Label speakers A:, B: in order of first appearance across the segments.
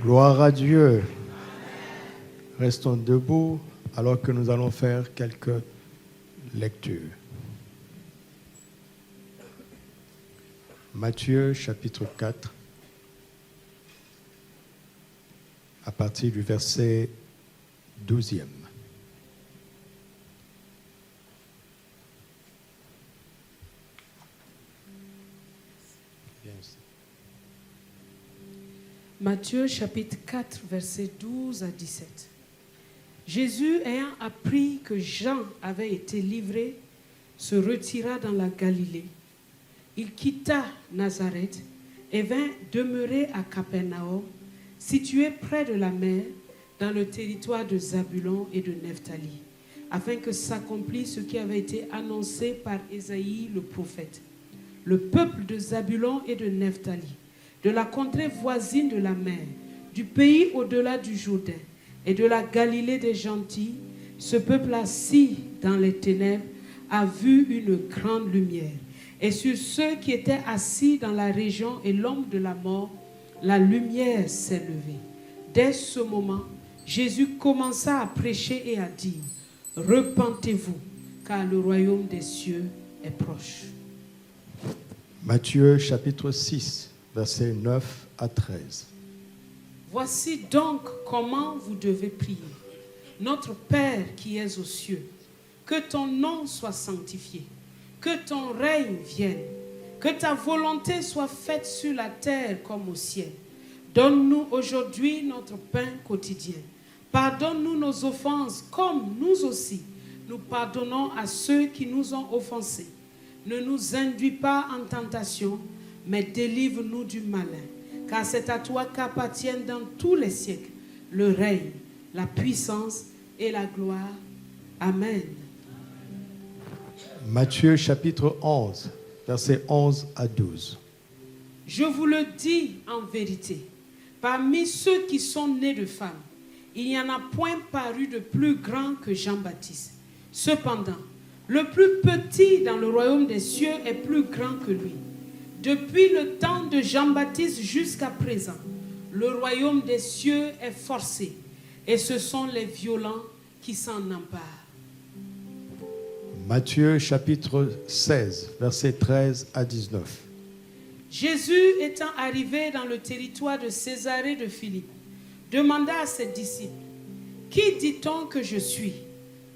A: Gloire à Dieu. Restons debout alors que nous allons faire quelques lectures. Matthieu chapitre 4, à partir du verset 12e.
B: Matthieu chapitre 4, versets 12 à 17. Jésus, ayant appris que Jean avait été livré, se retira dans la Galilée. Il quitta Nazareth et vint demeurer à Capernaum, situé près de la mer, dans le territoire de Zabulon et de Nephtali, afin que s'accomplisse ce qui avait été annoncé par Ésaïe le prophète. Le peuple de Zabulon et de Nephtali, de la contrée voisine de la mer, du pays au-delà du Jourdain et de la Galilée des gentils, ce peuple assis dans les ténèbres a vu une grande lumière. Et sur ceux qui étaient assis dans la région et l'ombre de la mort, la lumière s'est levée. Dès ce moment, Jésus commença à prêcher et à dire, « Repentez-vous, car le royaume des cieux est proche. »
A: Matthieu chapitre 6, versets 9 à 13.
B: Voici donc comment vous devez prier. Notre Père qui es aux cieux, que ton nom soit sanctifié, que ton règne vienne, que ta volonté soit faite sur la terre comme au ciel. Donne-nous aujourd'hui notre pain quotidien. Pardonne-nous nos offenses comme nous aussi, nous pardonnons à ceux qui nous ont offensés. Ne nous induis pas en tentation, mais délivre-nous du malin. Car c'est à toi qu'appartiennent dans tous les siècles le règne, la puissance et la gloire. Amen.
A: Matthieu chapitre 11, versets 11 à 12.
B: Je vous le dis en vérité, parmi ceux qui sont nés de femmes, il n'y en a point paru de plus grand que Jean-Baptiste. Cependant, le plus petit dans le royaume des cieux est plus grand que lui. Depuis le temps de Jean-Baptiste jusqu'à présent, le royaume des cieux est forcé, et ce sont les violents qui s'en emparent.
A: Matthieu chapitre 16, versets 13 à 19.
B: Jésus étant arrivé dans le territoire de Césarée de Philippe, demanda à ses disciples, « Qui dit-on que je suis,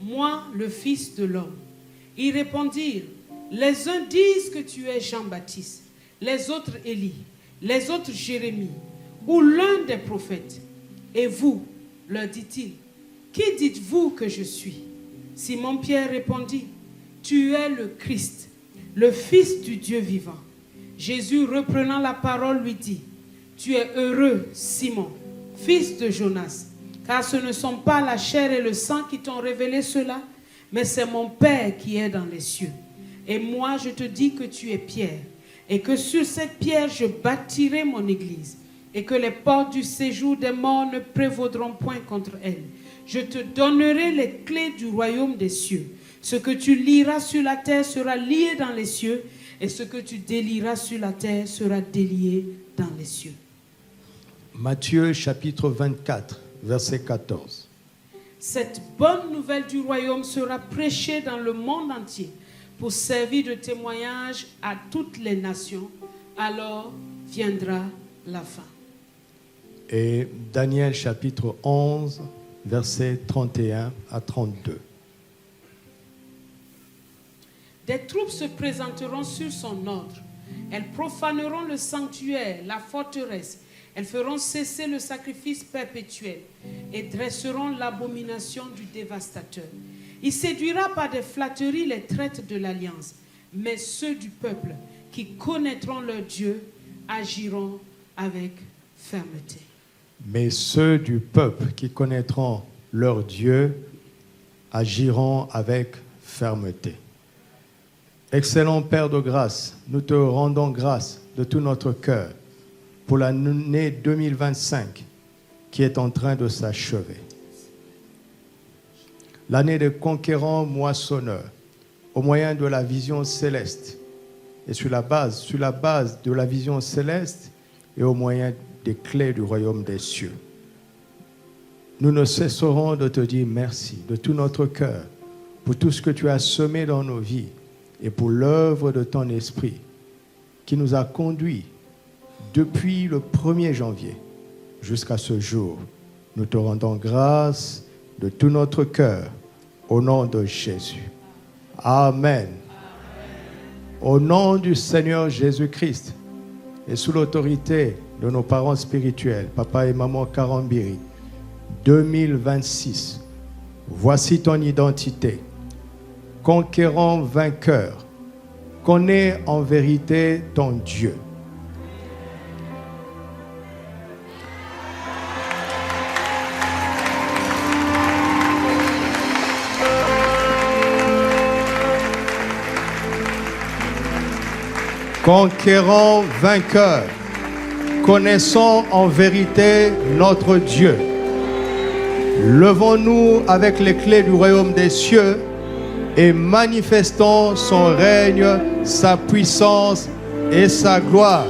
B: moi le Fils de l'homme ?» Ils répondirent, « Les uns disent que tu es Jean-Baptiste, les autres Élie, les autres Jérémie, ou l'un des prophètes. Et vous, leur dit-il, qui dites-vous que je suis? Simon-Pierre répondit, tu es le Christ, le Fils du Dieu vivant. Jésus, reprenant la parole, lui dit, tu es heureux, Simon, fils de Jonas, car ce ne sont pas la chair et le sang qui t'ont révélé cela, mais c'est mon Père qui est dans les cieux. Et moi, je te dis que tu es Pierre, et que sur cette pierre, je bâtirai mon église, et que les portes du séjour des morts ne prévaudront point contre elle. Je te donnerai les clés du royaume des cieux. Ce que tu lieras sur la terre sera lié dans les cieux, et ce que tu délieras sur la terre sera délié dans les cieux.
A: Matthieu chapitre 24, verset 14.
B: Cette bonne nouvelle du royaume sera prêchée dans le monde entier pour servir de témoignage à toutes les nations. Alors viendra la fin.
A: Et Daniel chapitre 11, versets 31 à 32.
B: Des troupes se présenteront sur son ordre. Elles profaneront le sanctuaire, la forteresse. Elles feront cesser le sacrifice perpétuel et dresseront l'abomination du dévastateur. Il séduira par des flatteries les traîtres de l'alliance, mais ceux du peuple qui connaîtront leur Dieu agiront avec fermeté.
A: Mais ceux du peuple qui connaîtront leur Dieu agiront avec fermeté. Excellent Père de grâce, nous te rendons grâce de tout notre cœur pour l'année 2025 qui est en train de s'achever. L'année des conquérants moissonneurs, au moyen de la vision céleste, et sur la base de la vision céleste et au moyen des clés du royaume des cieux. Nous ne cesserons de te dire merci de tout notre cœur pour tout ce que tu as semé dans nos vies et pour l'œuvre de ton esprit qui nous a conduits depuis le 1er janvier jusqu'à ce jour. Nous te rendons grâce de tout notre cœur au nom de Jésus. Amen. Au nom du Seigneur Jésus-Christ et sous l'autorité de nos parents spirituels, papa et maman Karambiri, 2026, voici ton identité. Conquérant vainqueur, connais en vérité ton Dieu. Conquérant vainqueur, connaissons en vérité notre Dieu. Levons-nous avec les clés du royaume des cieux et manifestons son règne, sa puissance et sa gloire.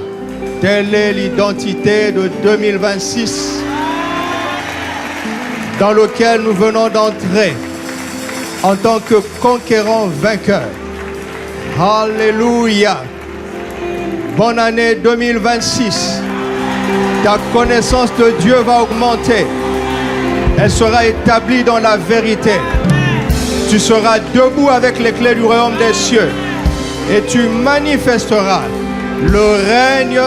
A: Telle est l'identité de 2026 dans lequel nous venons d'entrer en tant que conquérants vainqueurs. Alléluia. Bonne année 2026. Ta connaissance de Dieu va augmenter. Elle sera établie dans la vérité. Tu seras debout avec les clés du royaume des cieux et tu manifesteras le règne,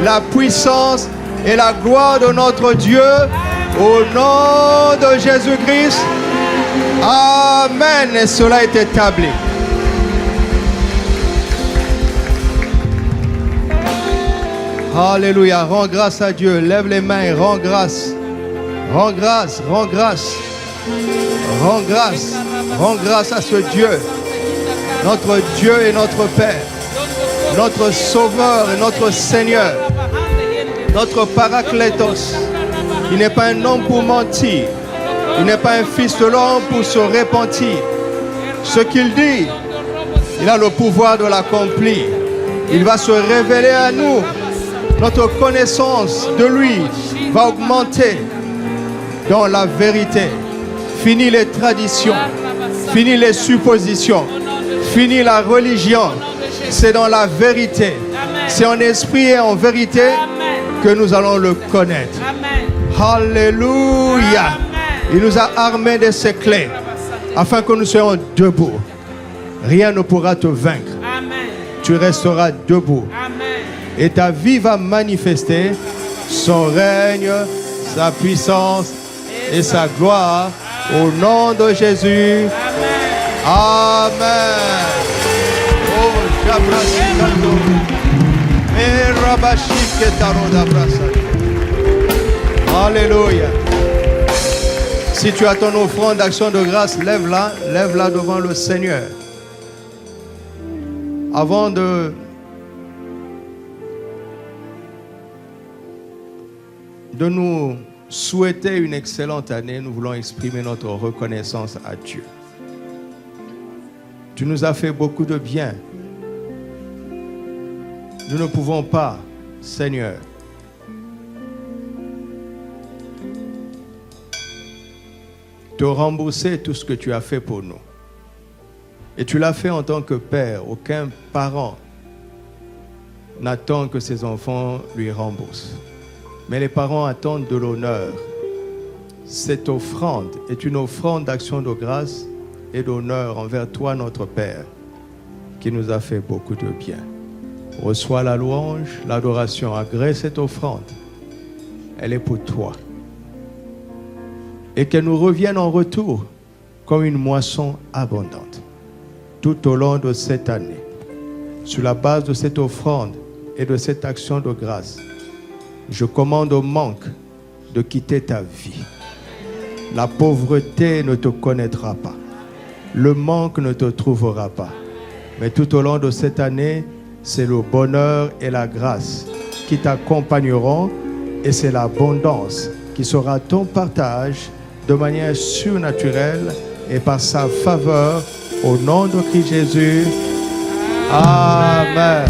A: la puissance et la gloire de notre Dieu au nom de Jésus-Christ. Amen. Et cela est établi. Alléluia. Rends grâce à Dieu. Lève les mains et rends grâce. Rends grâce, rends grâce. Rends grâce. Rends grâce à ce Dieu. Notre Dieu et notre Père. Notre Sauveur et notre Seigneur. Notre Paraclétos. Il n'est pas un homme pour mentir. Il n'est pas un fils de l'homme pour se repentir. Ce qu'il dit, il a le pouvoir de l'accomplir. Il va se révéler à nous. Notre connaissance de lui va augmenter dans la vérité. Fini les traditions, fini les suppositions, fini la religion. C'est dans la vérité. C'est en esprit et en vérité que nous allons le connaître. Alléluia. Il nous a armés de ses clés afin que nous soyons debout. Rien ne pourra te vaincre. Tu resteras debout. Et ta vie va manifester son règne, sa puissance et sa gloire au nom de Jésus. Amen. Alléluia. Si tu as ton offrande d'action de grâce, lève-la devant le Seigneur. Avant de nous souhaiter une excellente année, nous voulons exprimer notre reconnaissance à Dieu. Tu nous as fait beaucoup de bien. Nous ne pouvons pas, Seigneur, te rembourser tout ce que tu as fait pour nous. Et tu l'as fait en tant que père. Aucun parent n'attend que ses enfants lui remboursent. Mais les parents attendent de l'honneur. Cette offrande est une offrande d'action de grâce et d'honneur envers toi, notre Père, qui nous a fait beaucoup de bien. Reçois la louange, l'adoration, agrée cette offrande. Elle est pour toi. Et qu'elle nous revienne en retour comme une moisson abondante tout au long de cette année. Sur la base de cette offrande et de cette action de grâce, je commande au manque de quitter ta vie. La pauvreté ne te connaîtra pas. Le manque ne te trouvera pas. Mais tout au long de cette année, c'est le bonheur et la grâce qui t'accompagneront et c'est l'abondance qui sera ton partage de manière surnaturelle et par sa faveur au nom de Christ Jésus. Amen.